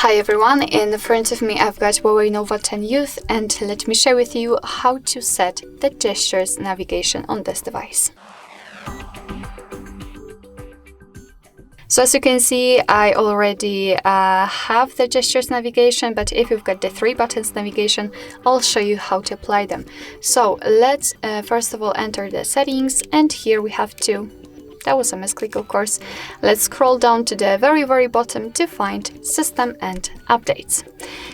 Hi everyone, in front of me I've got HUAWEI Nova 10 Youth, and let me share with you how to set the gestures navigation on this device. So as you can see, I already have the gestures navigation, but if you've got the 3 buttons navigation, I'll show you how to apply them. So let's first of all enter the settings, and here we have to, that was a misclick of course, let's scroll down to the very bottom to find system and updates.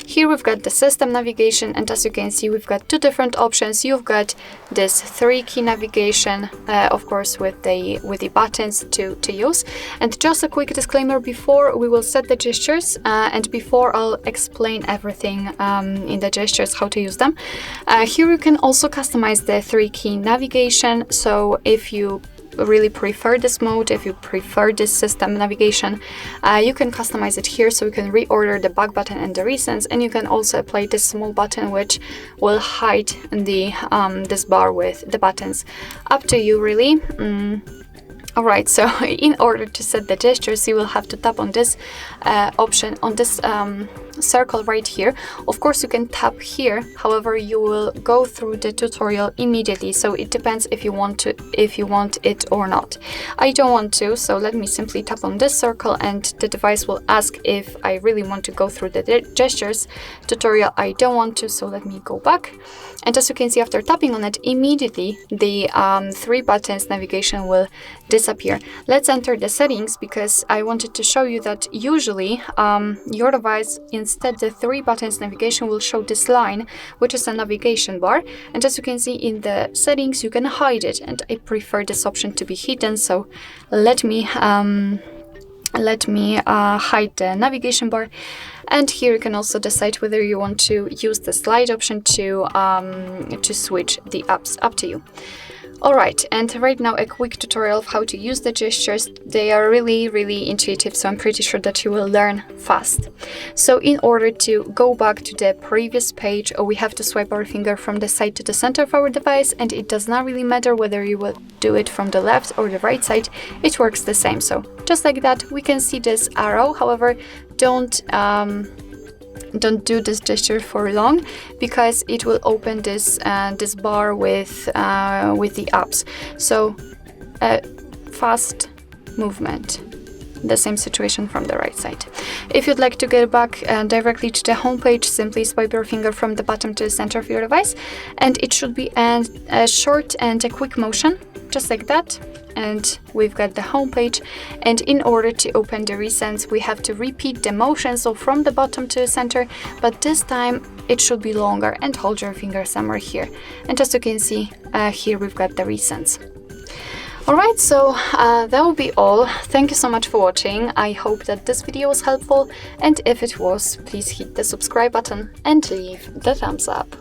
Here we've got the system navigation, and as you can see we've got 2 different options. You've got this 3-key navigation, of course with the buttons to use. And just a quick disclaimer before we will set the gestures and before I'll explain everything in the gestures, how to use them. Here you can also customize the 3-key navigation, so if you really prefer this mode, if you prefer this system navigation, you can customize it here, so you can reorder the back button and the recents, and you can also apply this small button which will hide the this bar with the buttons. Up to you really. Alright, so in order to set the gestures, you will have to tap on this option, on this circle right here. Of course you can tap here, however you will go through the tutorial immediately, so it depends if you want it or not. I don't want to, so let me simply tap on this circle and the device will ask if I really want to go through the gestures tutorial. I don't want to, so let me go back. And as you can see, after tapping on it, immediately the 3 buttons navigation will disappear. Let's enter the settings, because I wanted to show you that usually your device, instead the 3 buttons navigation will show this line, which is a navigation bar. And as you can see in the settings, you can hide it, and I prefer this option to be hidden, so let me hide the navigation bar. And here you can also decide whether you want to use the slide option to switch the apps. Up to you. Alright, and right now a quick tutorial of how to use the gestures. They are really intuitive, so I'm pretty sure that you will learn fast. So in order to go back to the previous page, we have to swipe our finger from the side to the center of our device, and it does not really matter whether you will do it from the left or the right side, it works the same. So just like that, we can see this arrow. However, don't do this gesture for long, because it will open this this bar with the apps. So fast movement, the same situation from the right side. If you'd like to get back directly to the home page, simply swipe your finger from the bottom to the center of your device, and it should be a short and a quick motion, just like that. And we've got the home page, and in order to open the recents we have to repeat the motion, so from the bottom to the center, but this time it should be longer, and hold your finger somewhere here. And as you can see, here we've got the recents. Alright, so that will be all. Thank you so much for watching. I hope that this video was helpful, and if it was, please hit the subscribe button and leave the thumbs up.